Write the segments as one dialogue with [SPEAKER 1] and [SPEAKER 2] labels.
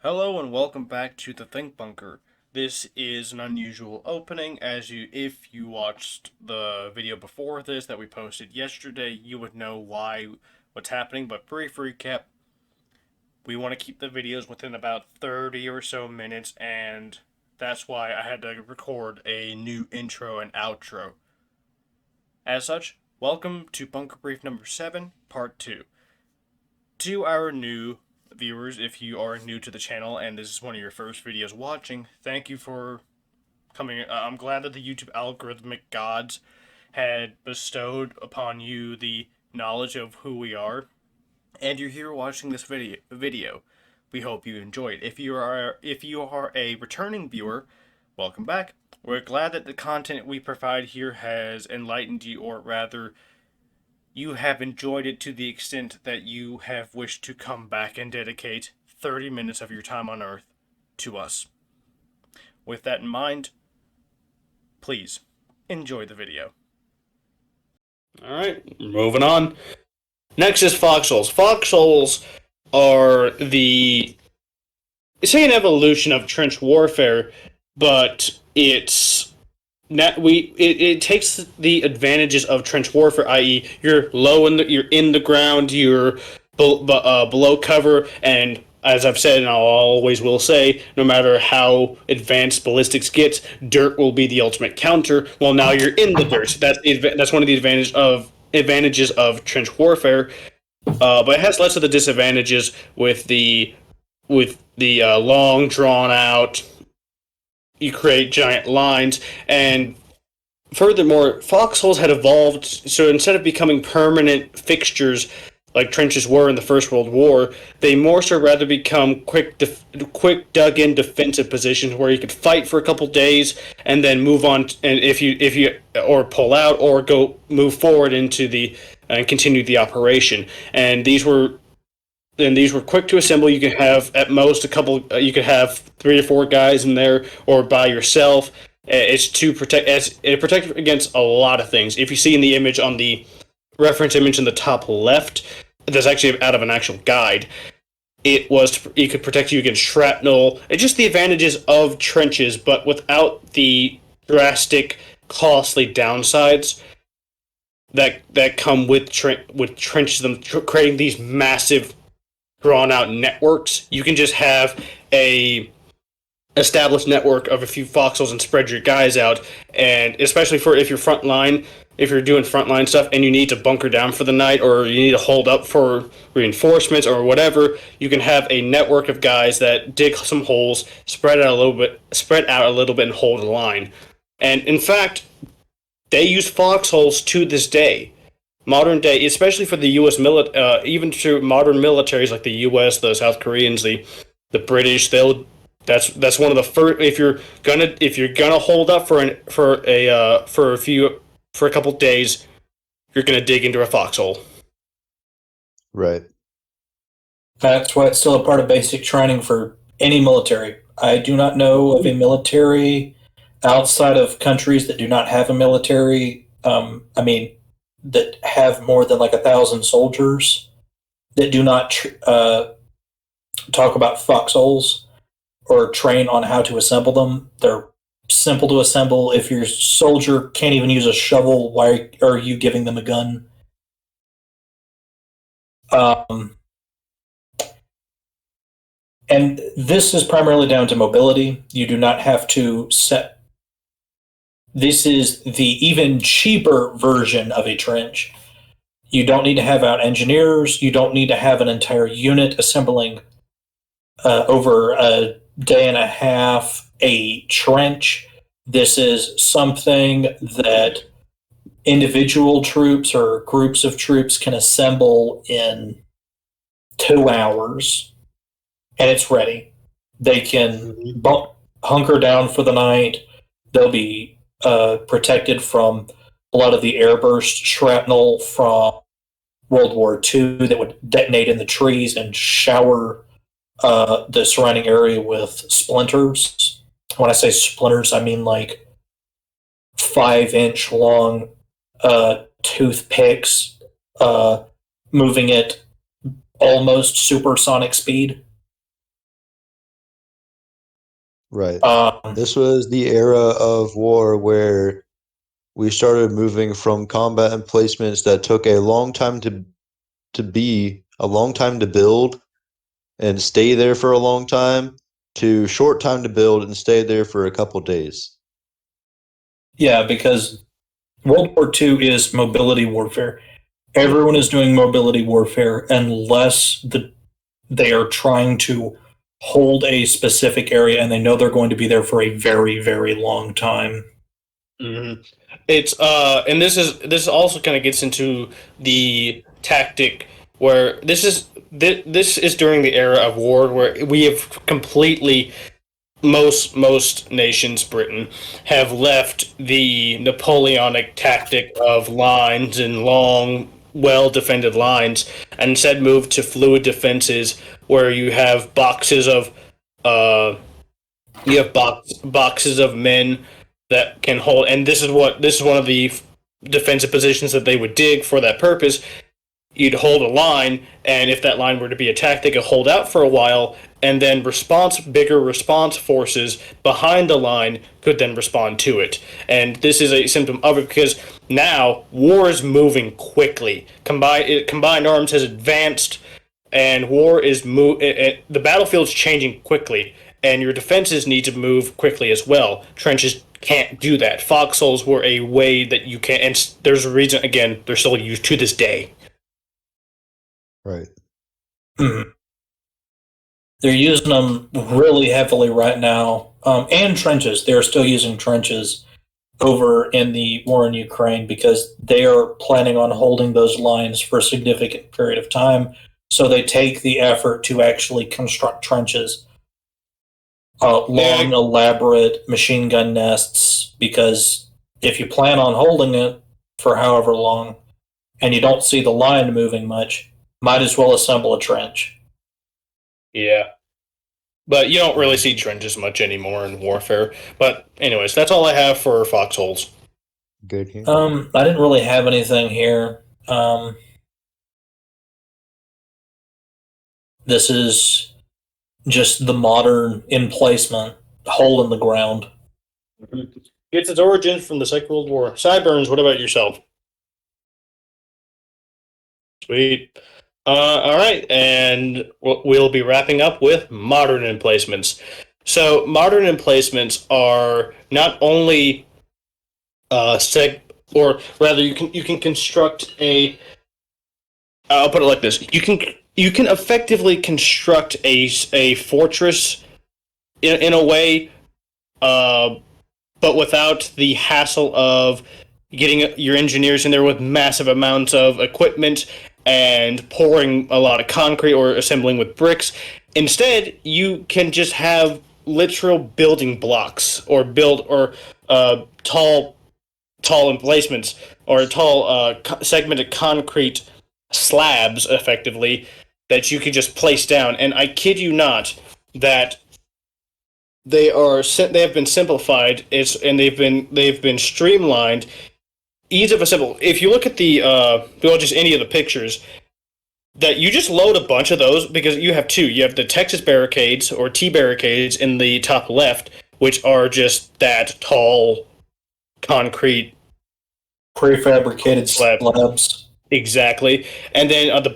[SPEAKER 1] Hello and welcome back to the Think Bunker. This is an unusual opening if you watched the video before this that we posted yesterday, you would know what's happening, but brief recap, we want to keep the videos within about 30 or so minutes, and that's why I had to record a new intro and outro. As such, welcome to Bunker Brief number 7, part 2. To our new viewers, if you are new to the channel and this is one of your first videos watching, thank you for coming. I'm glad that the YouTube algorithmic gods had bestowed upon you the knowledge of who we are, and you're here watching this video. We hope you enjoy it. If you are a returning viewer, welcome back. We're glad that the content we provide here has enlightened you, or rather you have enjoyed it to the extent that you have wished to come back and dedicate 30 minutes of your time on Earth to us. With that in mind, please enjoy the video.
[SPEAKER 2] Alright, moving on. Next is foxholes. Foxholes are say an evolution of trench warfare, but it takes the advantages of trench warfare, i.e., you're in the ground, you're below cover, and as I've said, and I always will say, no matter how advanced ballistics gets, dirt will be the ultimate counter. Well, now you're in the dirt. That's one of the advantages of trench warfare, but it has less of the disadvantages with the long drawn out. You create giant lines, and furthermore, foxholes had evolved, so instead of becoming permanent fixtures like trenches were in the First World War, they more so rather become quick dug-in defensive positions where you could fight for a couple days and then move on, and if you or pull out or move forward into the and continue the operation. And these were quick to assemble. You could have at most a couple. You could have 3 or 4 guys in there, or by yourself. It's to protect. It protects against a lot of things. If you see in the image on the reference image in the top left, that's actually out of an actual guide. It could protect you against shrapnel. It's just the advantages of trenches, but without the drastic, costly downsides that come with trenches. Them creating these massive drawn out networks. You can just have a established network of a few foxholes and spread your guys out. And especially for if you're doing frontline stuff and you need to bunker down for the night, or you need to hold up for reinforcements or whatever, you can have a network of guys that dig some holes, spread out a little bit and hold a line. And in fact, they use foxholes to this day. Modern day, especially for the U.S. even to modern militaries like the U.S., the South Koreans, the British, that's one of the first. If you're gonna hold up for a couple days, you're gonna dig into a foxhole.
[SPEAKER 3] Right.
[SPEAKER 4] That's why it's still a part of basic training for any military. I do not know of a military outside of countries that do not have a military. That have more than like 1,000 soldiers that do not talk about foxholes or train on how to assemble them. They're simple to assemble. If your soldier can't even use a shovel, why are you giving them a gun? And this is primarily down to mobility. You do not have to set. This is the even cheaper version of a trench. You don't need to have out engineers. You don't need to have an entire unit assembling over a day and a half a trench. This is something that individual troops or groups of troops can assemble in 2 hours, and it's ready. They can hunker down for the night. They'll be protected from a lot of the airburst shrapnel from World War II that would detonate in the trees and shower the surrounding area with splinters. When I say splinters, I mean like 5-inch long toothpicks moving at almost supersonic speed.
[SPEAKER 3] Right.
[SPEAKER 4] Um,
[SPEAKER 3] This was the era of war where we started moving from combat emplacements that took a long time to be, a long time to build and stay there for a long time, to short time to build and stay there for a couple days.
[SPEAKER 4] yeah, because World War II is mobility warfare. Everyone is doing mobility warfare unless they are trying to hold a specific area and they know they're going to be there for a very, very long time.
[SPEAKER 2] Mm-hmm. It's and this also kind of gets into the tactic where this is during the era of war where we have completely most nations, Britain, have left the Napoleonic tactic of lines and long, well defended lines, and instead moved to fluid defenses where uh, you have boxes of men that can hold, and this is one of the defensive positions that they would dig for that purpose. You'd hold a line, and if that line were to be attacked, they could hold out for a while, and then bigger response forces behind the line could then respond to it. And this is a symptom of it because now war is moving quickly. Combined arms has advanced, and the battlefield's changing quickly, and your defenses need to move quickly as well. Trenches can't do that. Foxholes were a way that you can, and there's a reason. Again, they're still used to this day.
[SPEAKER 3] Right.
[SPEAKER 4] Mhm. They're using them really heavily right now, and trenches. They're still using trenches over in the war in Ukraine because they are planning on holding those lines for a significant period of time. So they take the effort to actually construct trenches, long, elaborate machine gun nests. Because if you plan on holding it for however long and you don't see the line moving much, might as well assemble a trench.
[SPEAKER 2] Yeah. But you don't really see trenches much anymore in warfare. But anyways, that's all I have for foxholes.
[SPEAKER 3] Good here.
[SPEAKER 4] I didn't really have anything here. This is just the modern emplacement, hole in the ground.
[SPEAKER 2] Gets its origin from the Second World War. Sideburns, what about yourself? Sweet. All right, and we'll be wrapping up with modern emplacements. So modern emplacements are not only or rather, you can construct a. I'll put it like this: you can effectively construct a fortress in a way, but without the hassle of getting your engineers in there with massive amounts of equipment and pouring a lot of concrete or assembling with bricks. Instead, you can just have literal building blocks or tall emplacements or tall segmented concrete slabs effectively that you can just place down. And I kid you not that they have been simplified. They've been streamlined. Ease of assembly. If you look at just any of the pictures, that you just load a bunch of those because you have two. You have the Texas barricades or T barricades in the top left, which are just that tall concrete
[SPEAKER 4] Prefabricated slabs.
[SPEAKER 2] Exactly. And then on the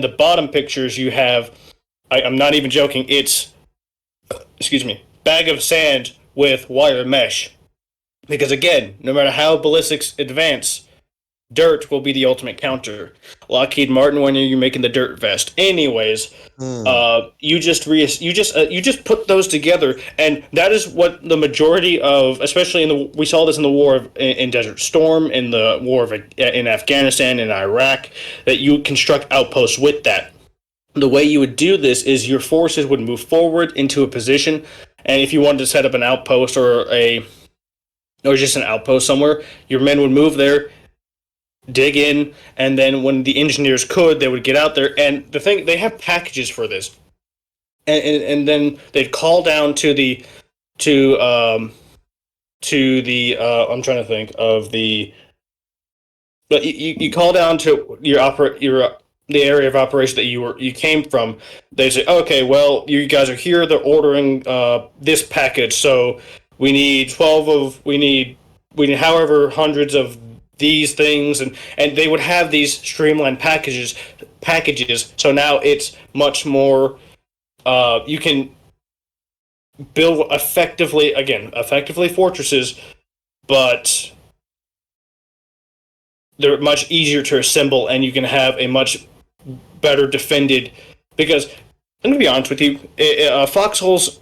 [SPEAKER 2] bottom pictures, you have. I'm not even joking. It's bag of sand with wire mesh. Because again, no matter how ballistics advance, dirt will be the ultimate counter. Lockheed Martin, when you're making the dirt vest. Anyways, you just put those together, and that is what the majority of, especially we saw this in the war in Desert Storm, in the war in Afghanistan and Iraq, that you construct outposts with that. The way you would do this is your forces would move forward into a position, and if you wanted to set up an outpost or just an outpost somewhere, your men would move there, dig in, and then when the engineers could, they would get out there. And the thing, they have packages for this, and then they'd call down to the I'm trying to think of the. But you call down to your the area of operation that you came from, they say, okay, well, you guys are here. They're ordering this package, so we need however hundreds of these things, and they would have these streamlined packages. So now it's much more. You can build effectively fortresses, but they're much easier to assemble, and you can have a much better defended. Because I'm gonna be honest with you, foxholes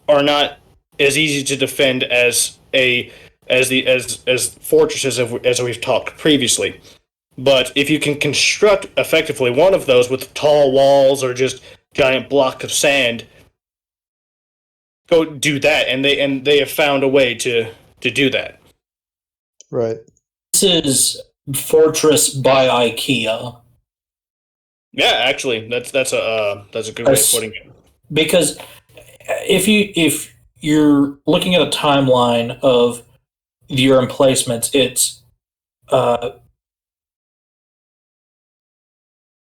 [SPEAKER 2] are not as easy to defend as fortresses as we've talked previously. But if you can construct effectively one of those with tall walls or just giant block of sand, go do that, and they have found a way to do that.
[SPEAKER 3] Right.
[SPEAKER 4] This is Fortress by IKEA.
[SPEAKER 2] Yeah, actually, that's a good way of putting it.
[SPEAKER 4] Because if you're looking at a timeline of your emplacements, it's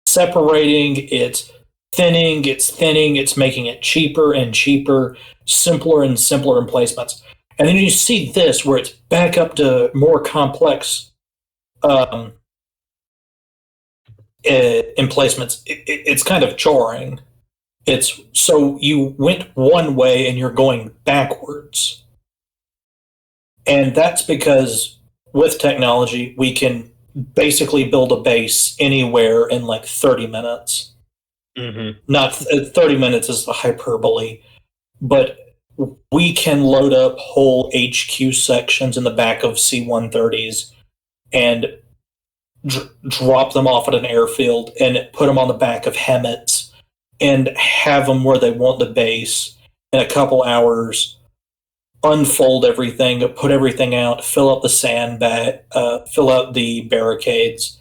[SPEAKER 4] separating, it's thinning, it's making it cheaper and cheaper, simpler and simpler emplacements. And then you see this where it's back up to more complex emplacements. It's kind of jarring. It's so you went one way and you're going backwards. And that's because with technology, we can basically build a base anywhere in like 30 minutes.
[SPEAKER 2] Mm-hmm.
[SPEAKER 4] Not 30 minutes is the hyperbole, but we can load up whole HQ sections in the back of C-130s and drop them off at an airfield and put them on the back of Hemmets and have them where they want the base in a couple hours, unfold everything, put everything out, fill up the sandbag, fill out the barricades,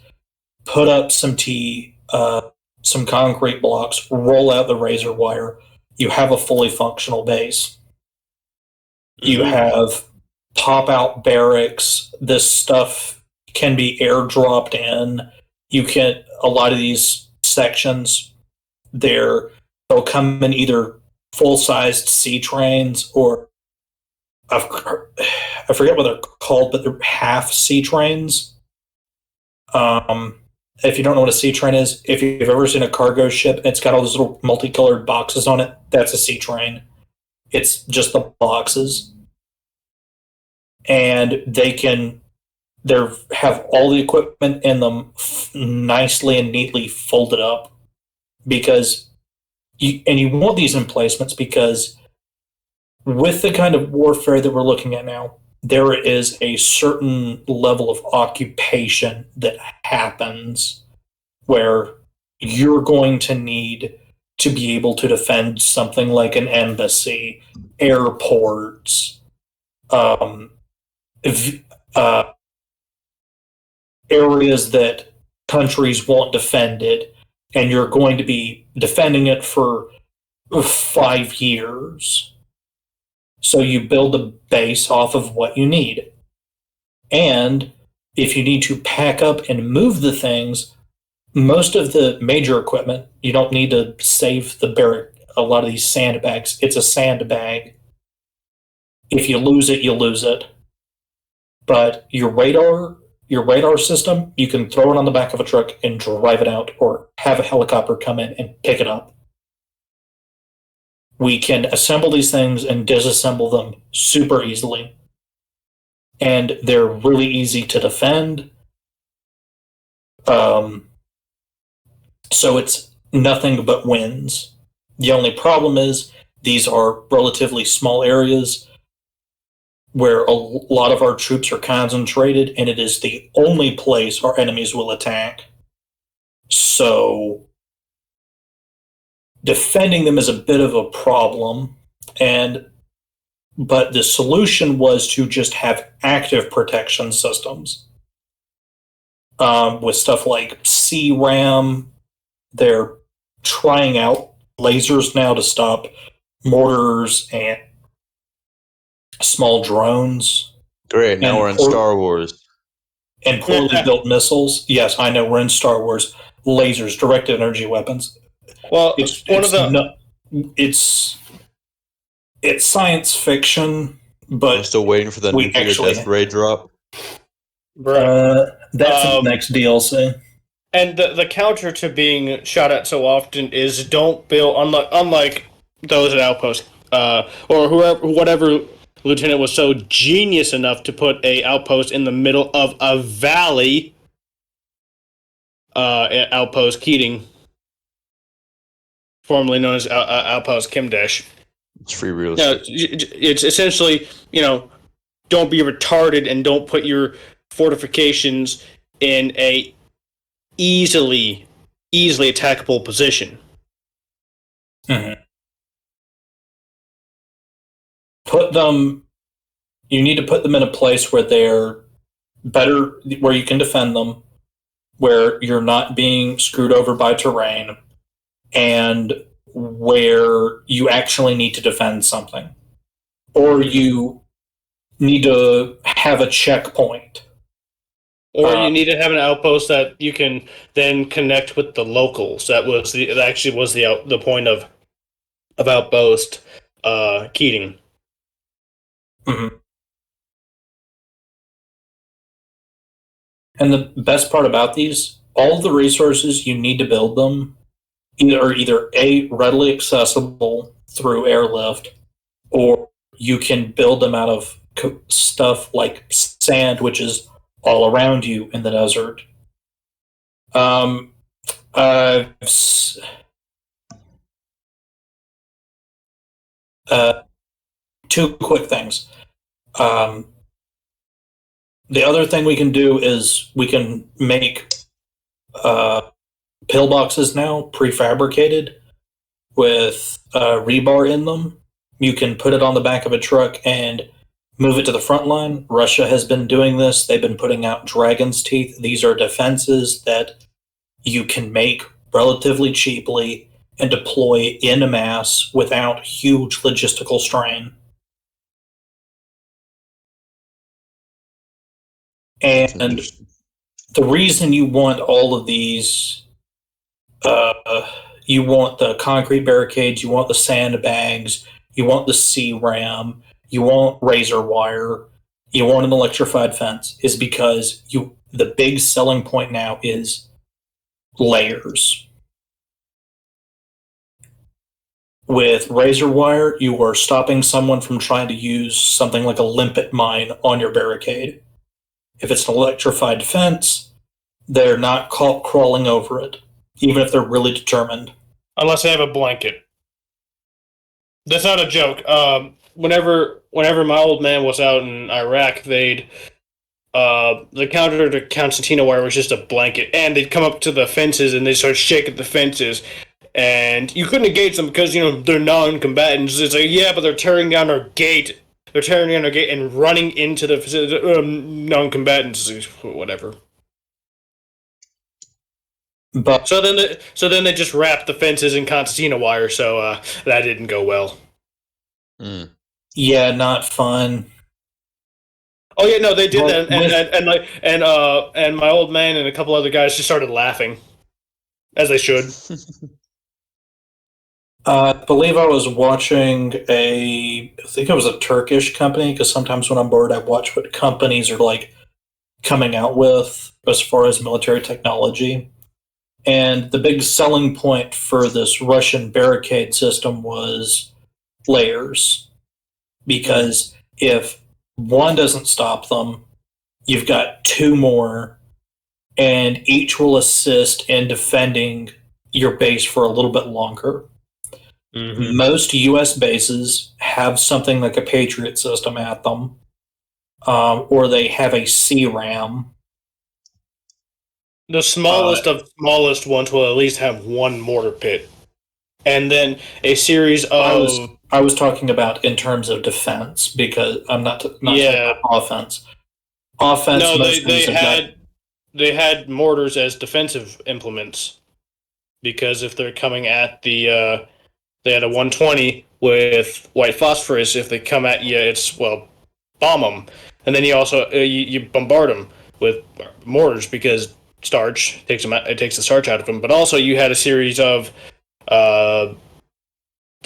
[SPEAKER 4] put up some some concrete blocks, roll out the razor wire. You have a fully functional base. You have pop-out barracks. This stuff can be airdropped in. You can, a lot of these sections, they'll come in either full-sized C trains or I forget what they're called, but they're half C trains. If you don't know what a C train is, if you've ever seen a cargo ship and it's got all those little multicolored boxes on it, that's a C train. It's just the boxes. And they have all the equipment in them nicely and neatly folded up because you want these emplacements because with the kind of warfare that we're looking at now, there is a certain level of occupation that happens where you're going to need to be able to defend something like an embassy, airports, areas that countries want defended, and you're going to be defending it for 5 years. So you build a base off of what you need. And if you need to pack up and move the things, most of the major equipment, you don't need to save the barrack. A lot of these sandbags, it's a sandbag. If you lose it, you lose it. But your radar system, you can throw it on the back of a truck and drive it out or have a helicopter come in and pick it up. We can assemble these things and disassemble them super easily. And they're really easy to defend. So it's nothing but wins. The only problem is these are relatively small areas where a lot of our troops are concentrated, and it is the only place our enemies will attack. So defending them is a bit of a problem, but the solution was to just have active protection systems. With stuff like CRAM, they're trying out lasers now to stop mortars and small drones.
[SPEAKER 3] Great, now we're in Star Wars.
[SPEAKER 4] And poorly built missiles. Yes, I know, we're in Star Wars. lasers, directed energy weapons.
[SPEAKER 2] Well,
[SPEAKER 4] It's science fiction, but
[SPEAKER 3] I'm still waiting for the
[SPEAKER 4] we
[SPEAKER 3] nuclear
[SPEAKER 4] actually-
[SPEAKER 3] death ray drop.
[SPEAKER 4] that's in the next DLC.
[SPEAKER 2] And the counter to being shot at so often is don't build, unlike those at Outpost, or whatever lieutenant was so genius enough to put a outpost in the middle of a valley. Outpost Keating, formerly known as Outpost Kimdesh.
[SPEAKER 3] It's free real
[SPEAKER 2] No,
[SPEAKER 3] estate.
[SPEAKER 2] it's essentially, don't be retarded and don't put your fortifications in a easily attackable position.
[SPEAKER 4] Mm-hmm. You need to put them in a place where they're better, where you can defend them, where you're not being screwed over by terrain, and where you actually need to defend something. Or you need to have a checkpoint.
[SPEAKER 2] Or you need to have an outpost that you can then connect with the locals. That actually was the point of Outpost Keating.
[SPEAKER 4] Mm-hmm. And the best part about these, all of the resources you need to build them are either A, readily accessible through airlift, or you can build them out of stuff like sand, which is all around you in the desert. Two quick things. The other thing we can do is we can make pillboxes now prefabricated with rebar in them. You can put it on the back of a truck and move it to the front line. Russia has been doing this. They've been putting out dragon's teeth. These are defenses that you can make relatively cheaply and deploy in mass without huge logistical strain. And the reason you want all of these, you want the concrete barricades, you want the sandbags, you want the C-ram, you want razor wire, you want an electrified fence, is because the big selling point now is layers. With razor wire, you are stopping someone from trying to use something like a limpet mine on your barricade. If it's an electrified fence, they're not crawling over it, even if they're really determined.
[SPEAKER 2] Unless they have a blanket. That's not a joke. Whenever my old man was out in Iraq, the counter to concertina wire was just a blanket, and they'd come up to the fences and they'd start shaking the fences, and you couldn't engage them because they're non-combatants. It's like, yeah, but they're tearing down our gate. They're tearing down our gate and running into the non-combatants. Whatever.
[SPEAKER 4] But
[SPEAKER 2] so then they just wrapped the fences in concertina wire, so that didn't go well.
[SPEAKER 4] Yeah, not fun.
[SPEAKER 2] Oh yeah, no, they did that, and my old man and a couple other guys just started laughing, as they should.
[SPEAKER 4] I believe I was watching I think it was a Turkish company, because sometimes when I'm bored, I watch what companies are like coming out with as far as military technology. And the big selling point for this Russian barricade system was layers. Because if one doesn't stop them, you've got two more, and each will assist in defending your base for a little bit longer. Mm-hmm. Most U.S. bases have something like a Patriot system at them, or they have a C-ram.
[SPEAKER 2] The smallest of smallest ones will at least have one mortar pit, and then a series of.
[SPEAKER 4] I was talking about in terms of defense, because I'm not talking about offense. Offense.
[SPEAKER 2] No, they had mortars as defensive implements, because if they're coming at the. They had a 120 with white phosphorus. If they come at you, it's, bomb them. And then you also you bombard them with mortars, because starch. It takes the starch out of them. But also, you had a series of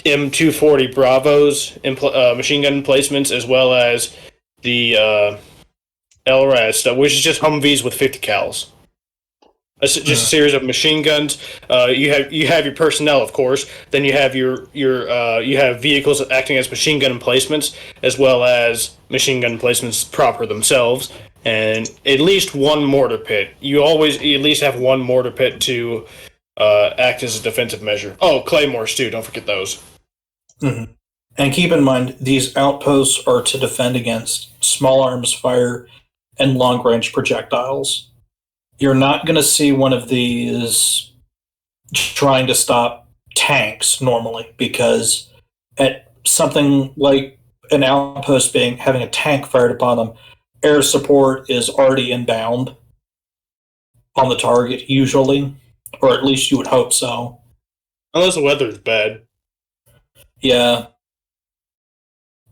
[SPEAKER 2] M240 Bravos machine gun emplacements, as well as the LRAD stuff, which is just Humvees with 50 cals. Just a series of machine guns. You have your personnel, of course. Then you have your you have vehicles acting as machine gun emplacements, as well as machine gun emplacements proper themselves, and at least one mortar pit. You always at least have one mortar pit to act as a defensive measure. Oh, claymores too. Don't forget those.
[SPEAKER 4] Mm-hmm. And keep in mind, these outposts are to defend against small arms fire and long range projectiles. You're not going to see one of these trying to stop tanks normally, because at something like an outpost having a tank fired upon them, air support is already inbound on the target usually, or at least you would hope so.
[SPEAKER 2] Unless the weather is bad.
[SPEAKER 4] Yeah.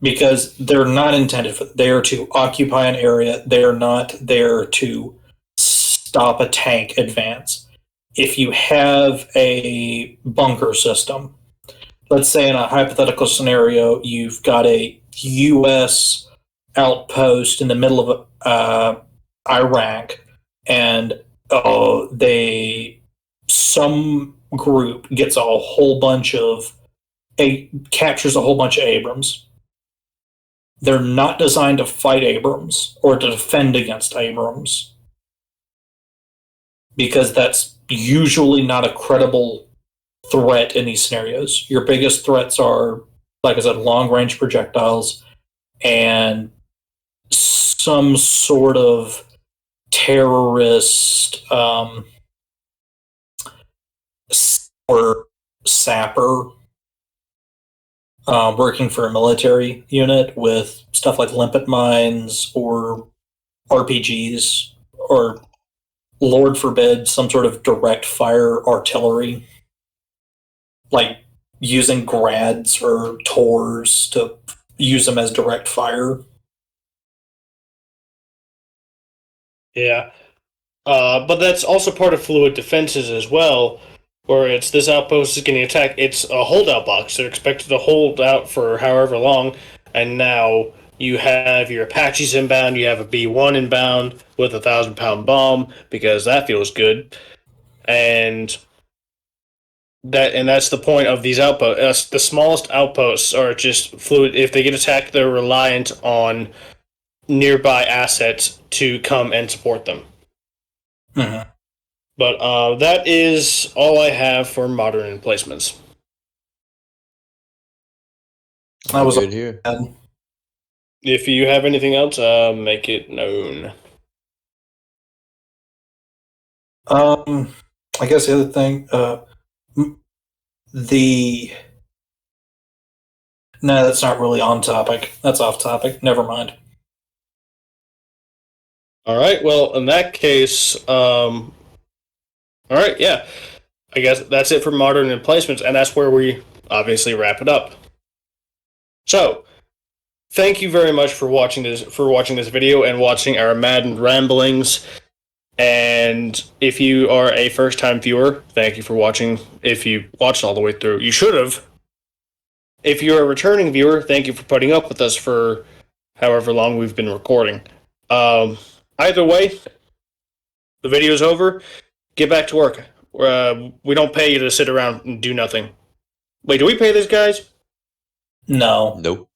[SPEAKER 4] Because they're not intended for. They are to occupy an area. They are not there to stop a tank advance. If you have a bunker system, let's say in a hypothetical scenario, you've got a U.S. outpost in the middle of Iraq, and some group gets a whole bunch of captures a whole bunch of Abrams. They're not designed to fight Abrams or to defend against Abrams, because that's usually not a credible threat in these scenarios. Your biggest threats are, like I said, long-range projectiles and some sort of terrorist or sapper working for a military unit with stuff like limpet mines or RPGs, or Lord forbid, some sort of direct fire artillery, like using grads or Tors to use them as direct fire.
[SPEAKER 2] Yeah. But that's also part of fluid defenses as well, where it's this outpost is getting attacked. It's a holdout box. They're expected to hold out for however long, and now you have your Apaches inbound, you have a B-1 inbound with a 1,000-pound bomb, because that feels good. And that's the point of these outposts. The smallest outposts are just fluid. If they get attacked, they're reliant on nearby assets to come and support them.
[SPEAKER 4] Mm-hmm.
[SPEAKER 2] But that is all I have for modern emplacements.
[SPEAKER 4] That was
[SPEAKER 3] good here.
[SPEAKER 2] If you have anything else, make it known.
[SPEAKER 4] I guess the other thing, no, that's not really on topic. That's off topic. Never mind.
[SPEAKER 2] All right. Well, in that case, all right. Yeah, I guess that's it for modern emplacements, and that's where we obviously wrap it up. So, thank you very much for watching this video and watching our Madden ramblings. And if you are a first-time viewer, thank you for watching. If you watched all the way through, you should have. If you're a returning viewer, thank you for putting up with us for however long we've been recording. Either way, the video's over. Get back to work. We don't pay you to sit around and do nothing. Wait, do we pay these guys?
[SPEAKER 4] No.
[SPEAKER 3] Nope.